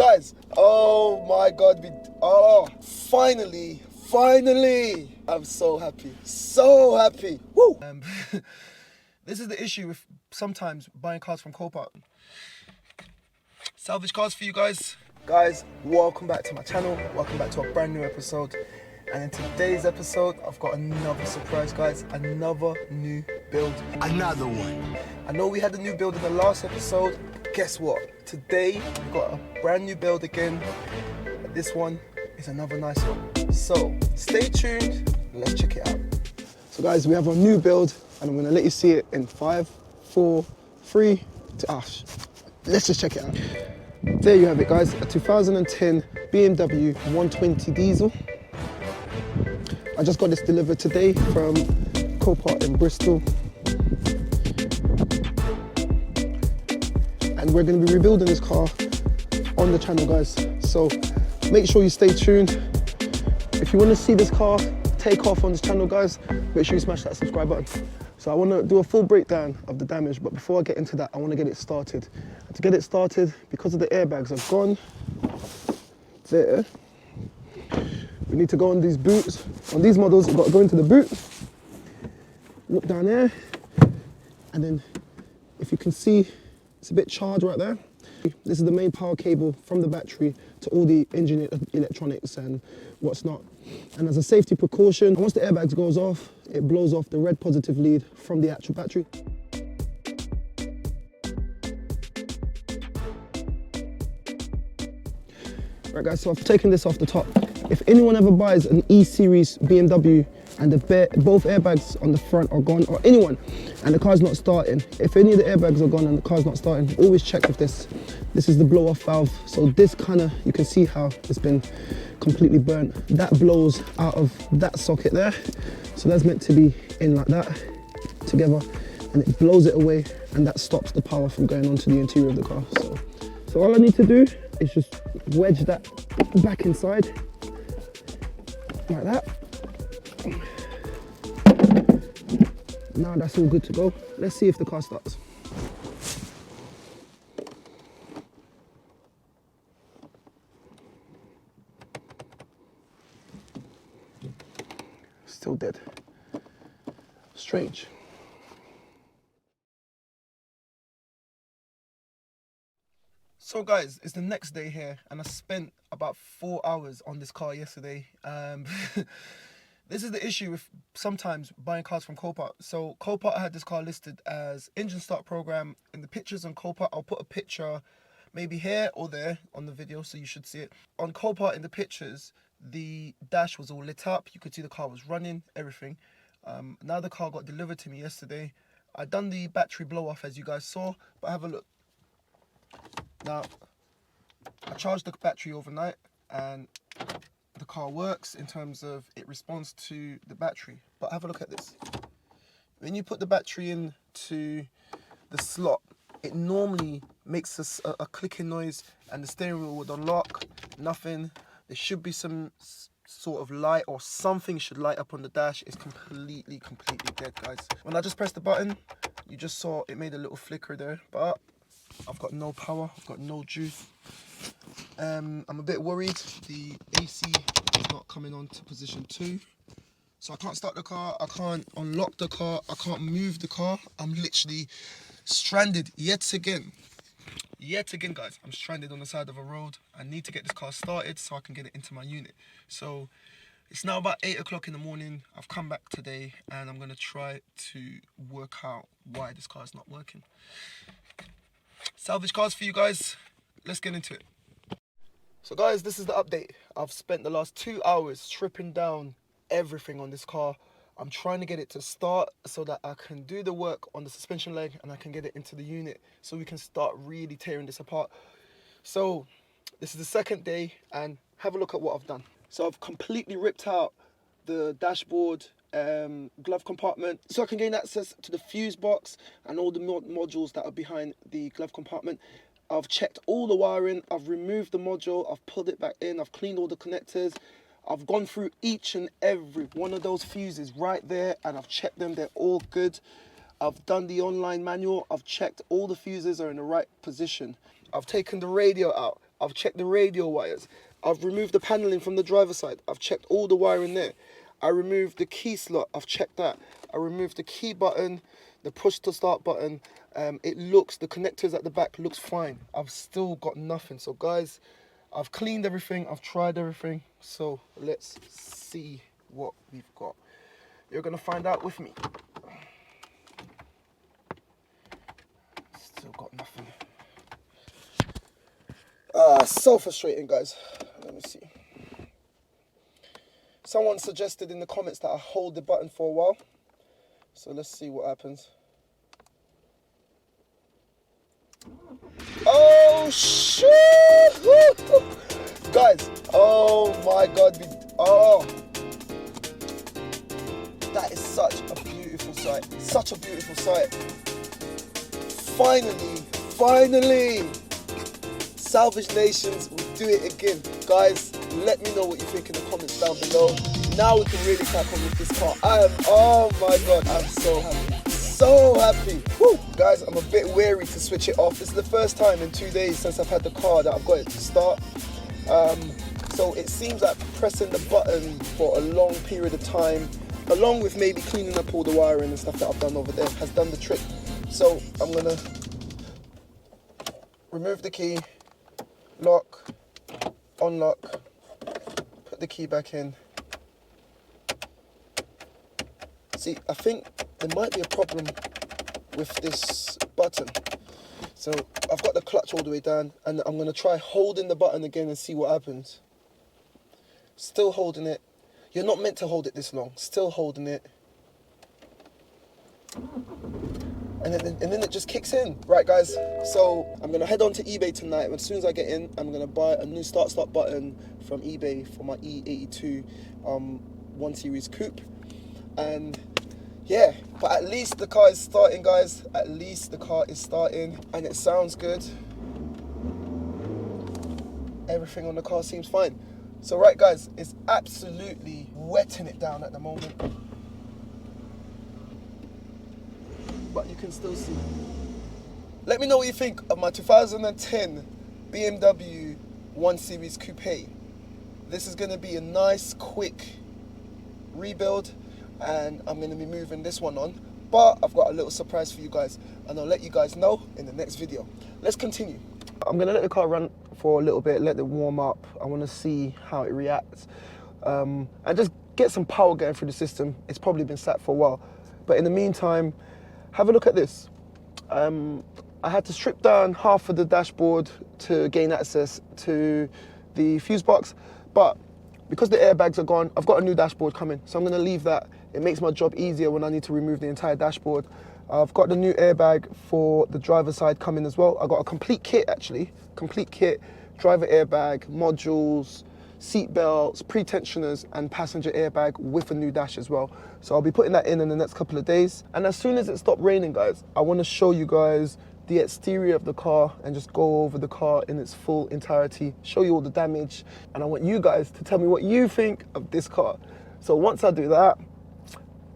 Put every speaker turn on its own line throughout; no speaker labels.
Guys, oh my God, finally, I'm so happy, woo! This is the issue with sometimes buying cars from Copart. Salvage cars for you guys. Guys, welcome back to my channel, welcome back to a brand new episode. And in today's episode, I've got another surprise, guys, another new build.
Another one.
I know we had a new build in the last episode. Guess what? Today, we've got a brand new build again. This one is another nice one. So, stay tuned, let's check it out. So guys, we have our new build, and I'm gonna let you see it in 5, 4, 3, 2, let's just check it out. There you have it, guys, a 2010 Bmw 120 diesel. I just got this delivered today from Copart in Bristol. And we're going to be rebuilding this car on the channel, guys. So make sure you stay tuned. If you want to see this car take off on this channel, guys, make sure you smash that subscribe button. So I want to do a full breakdown of the damage, but before I get into that, I want to get it started. And to get it started, because of the airbags are gone there, we need to go on these boots. On these models, you've got to go into the boot, look down there, and then if you can see, it's a bit charged right there. This is the main power cable from the battery to all the engine electronics and what's not. And as a safety precaution, once the airbags goes off, it blows off the red positive lead from the actual battery. Right guys, so I've taken this off the top. If anyone ever buys an E-Series BMW and both airbags on the front are gone, or anyone, and the car's not starting, if any of the airbags are gone and the car's not starting, always check with this. This is the blow-off valve. So this you can see how it's been completely burnt. That blows out of that socket there. So that's meant to be in like that, together, and it blows it away, and that stops the power from going onto the interior of the car. So all I need to do is just wedge that back inside, like that. Now that's all good to go. Let's see if the car starts. Still dead. Strange. So guys, it's the next day here, and I spent about 4 hours on this car yesterday. This is the issue with sometimes buying cars from Copart. So Copart had this car listed as engine start program. In the pictures on Copart, I'll put a picture maybe here or there on the video, so you should see it. On Copart, in the pictures, the dash was all lit up. You could see the car was running, everything. Now the car got delivered to me yesterday. I done the battery blow off, as you guys saw, but have a look. Now, I charged the battery overnight, and the car works in terms of it responds to the battery. But have a look at this. When you put the battery into the slot, it normally makes a clicking noise, and the steering wheel would unlock. Nothing. There should be some sort of light, or something should light up on the dash. It's completely dead, guys. When I just pressed the button, you just saw it made a little flicker there, but I've got no power, I've got no juice. I'm a bit worried. The AC is not coming on to position 2. So I can't start the car, I can't unlock the car, I can't move the car. I'm literally stranded yet again. Guys, I'm stranded on the side of a road. I need to get this car started so I can get it into my unit. So it's now about 8 o'clock in the morning. I've come back today, and I'm going to try to work out why this car is not working. Salvage cars for you guys. Let's get into it. So guys, this is the update. I've spent the last 2 hours stripping down everything on this car. I'm trying to get it to start so that I can do the work on the suspension leg, and I can get it into the unit so we can start really tearing this apart. So this is the second day, and have a look at what I've done. So I've completely ripped out the dashboard, glove compartment, so I can gain access to the fuse box and all the modules that are behind the glove compartment. I've checked all the wiring, I've removed the module, I've pulled it back in, I've cleaned all the connectors, I've gone through each and every one of those fuses right there, and I've checked them, they're all good. I've done the online manual, I've checked all the fuses are in the right position. I've taken the radio out, I've checked the radio wires. I've removed the paneling from the driver's side. I've checked all the wiring there. I removed the key slot. I've checked that. I removed the key button, the push to start button. The connectors at the back looks fine. I've still got nothing. So guys, I've cleaned everything. I've tried everything. So let's see what we've got. You're gonna find out with me. Still got nothing. So frustrating, guys. Let me see. Someone suggested in the comments that I hold the button for a while. So let's see what happens. Oh, shit! Guys, oh my God. That is such a beautiful sight. Such a beautiful sight. Finally. Salvage Nations will do it again. Guys, let me know what you think in the comments down below. Now we can really crack on with this car. Oh my God, I'm so happy. So happy. Woo. Guys, I'm a bit wary to switch it off. This is the first time in 2 days since I've had the car that I've got it to start. So it seems like pressing the button for a long period of time, along with maybe cleaning up all the wiring and stuff that I've done over there, has done the trick. So I'm gonna remove the key, lock, unlock, put the key back in. See, I think there might be a problem with this button. So I've got the clutch all the way down, and I'm gonna try holding the button again and see what happens. Still holding it. You're not meant to hold it this long. Still holding it. And then it just kicks in. Right, guys, so I'm gonna head on to eBay tonight. As soon as I get in, I'm gonna buy a new start button from eBay for my E82 1 Series Coupe. And yeah, but at least the car is starting, guys. At least the car is starting, and it sounds good. Everything on the car seems fine. So right, guys, it's absolutely wetting it down at the moment. But you can still see. Let me know what you think of my 2010 BMW 1 Series Coupe. This is going to be a nice, quick rebuild, and I'm going to be moving this one on. But I've got a little surprise for you guys, and I'll let you guys know in the next video. Let's continue. I'm going to let the car run for a little bit, let it warm up. I want to see how it reacts, and just get some power going through the system. It's probably been sat for a while. But in the meantime, have a look at this. I had to strip down half of the dashboard to gain access to the fuse box, but because the airbags are gone, I've got a new dashboard coming, so I'm gonna leave that. It makes my job easier when I need to remove the entire dashboard. I've got the new airbag for the driver's side coming as well. I got a complete kit, actually. Complete kit, driver airbag, modules, seat belts, pre-tensioners, and passenger airbag with a new dash as well. So I'll be putting that in the next couple of days. And as soon as it stopped raining, guys, I want to show you guys the exterior of the car and just go over the car in its full entirety, show you all the damage, and I want you guys to tell me what you think of this car. So once I do that,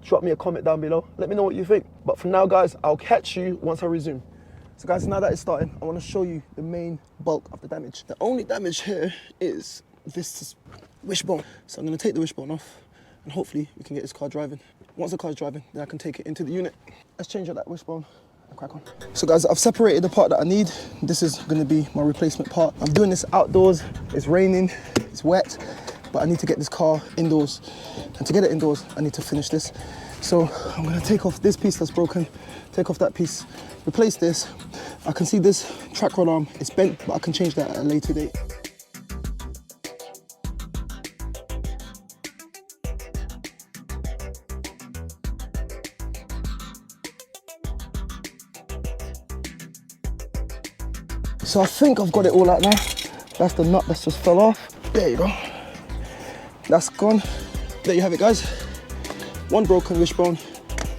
drop me a comment down below, let me know what you think. But for now, guys, I'll catch you once I resume. So guys, now that it's starting, I want to show you the main bulk of the damage. The only damage here is this wishbone. So I'm going to take the wishbone off, and hopefully we can get this car driving. Once the car's driving, then I can take it into the unit. Let's change out that wishbone and crack on. So guys, I've separated the part that I need. This is going to be my replacement part. I'm doing this outdoors. It's raining, it's wet, but I need to get this car indoors. And to get it indoors, I need to finish this. So I'm going to take off this piece that's broken, take off that piece, replace this. I can see this track rod arm, it's bent, but I can change that at a later date. So I think I've got it all out now. That's the nut that's just fell off. There you go. That's gone. There you have it, guys. One broken wishbone,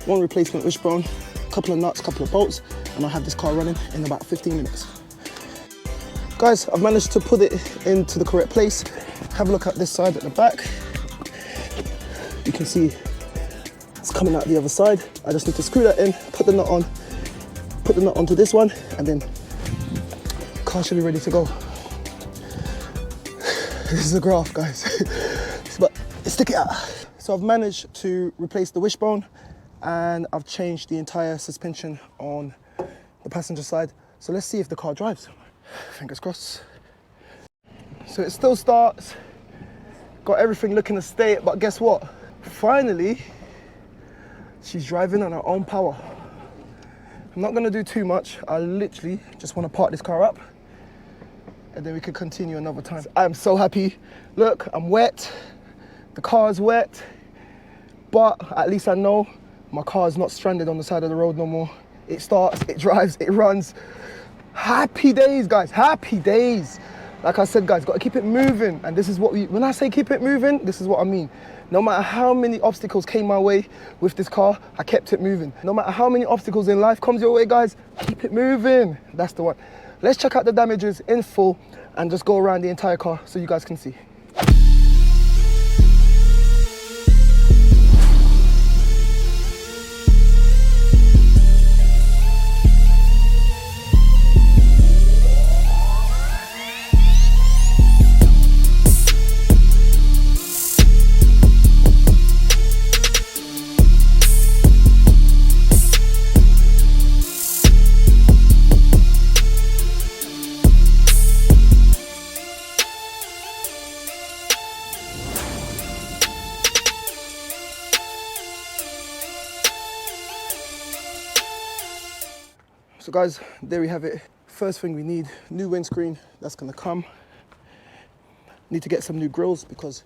one replacement wishbone, a couple of nuts, couple of bolts, and I'll have this car running in about 15 minutes. Guys, I've managed to put it into the correct place. Have a look at this side at the back. You can see it's coming out the other side. I just need to screw that in, put the nut on, put the nut onto this one, and then car should be ready to go. This is a graph, guys. But stick it out. So I've managed to replace the wishbone and I've changed the entire suspension on the passenger side. So let's see if the car drives. Fingers crossed. So it still starts. Got everything looking to state, but guess what? Finally, she's driving on her own power. I'm not gonna do too much. I literally just wanna park this car up and then we can continue another time. I'm so happy. Look, I'm wet. The car's wet, but at least I know my car is not stranded on the side of the road no more. It starts, it drives, it runs. Happy days, guys, happy days. Like I said, guys, got to keep it moving. And this is what when I say keep it moving, this is what I mean. No matter how many obstacles came my way with this car, I kept it moving. No matter how many obstacles in life comes your way, guys, keep it moving. That's the one. Let's check out the damages in full and just go around the entire car so you guys can see. So guys, there we have it. First thing we need, new windscreen, that's gonna come. Need to get some new grills because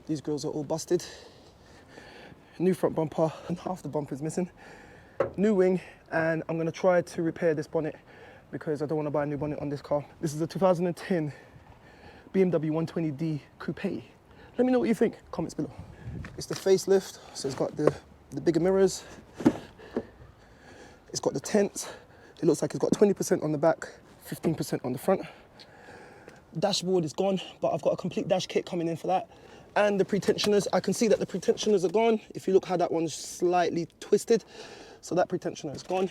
these grills are all busted. New front bumper, and half the bumper is missing. New wing, and I'm gonna try to repair this bonnet because I don't wanna buy a new bonnet on this car. This is a 2010 Bmw 120d Coupe. Let me know what you think, comments below. It's the facelift, so it's got the bigger mirrors. It's got the tents. It looks like it's got 20% on the back, 15% on the front. Dashboard is gone, but I've got a complete dash kit coming in for that. And the pretensioners, I can see that the pretensioners are gone. If you look how that one's slightly twisted. So that pretensioner is gone.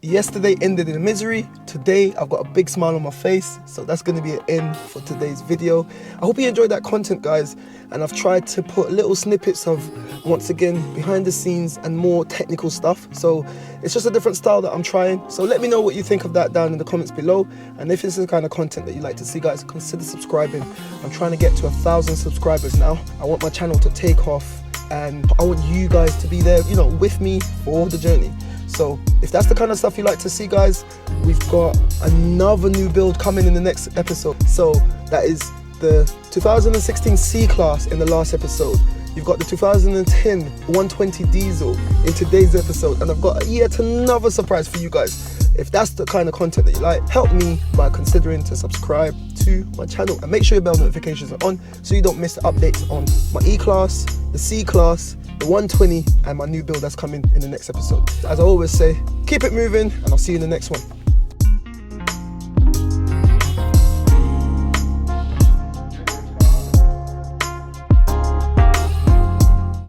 Yesterday ended in misery. Today I've got a big smile on my face, so that's going to be an end for today's video. I hope you enjoyed that content, guys, and I've tried to put little snippets of, once again, behind the scenes and more technical stuff. So it's just a different style that I'm trying. So let me know what you think of that down in the comments below, and if this is the kind of content that you like to see, guys, consider subscribing. I'm trying to get to 1,000 subscribers now. I want my channel to take off, and I want you guys to be there, you know, with me for the journey. So if that's the kind of stuff you like to see, guys, we've got another new build coming in the next episode. So that is the 2016 C-Class in the last episode. You've got the 2010 120 diesel in today's episode, and I've got yet another surprise for you guys. If that's the kind of content that you like, help me by considering to subscribe to my channel and make sure your bell notifications are on so you don't miss the updates on my E-Class, the C-Class, the 120, and my new build that's coming in the next episode. As I always say, keep it moving, and I'll see you in the next one.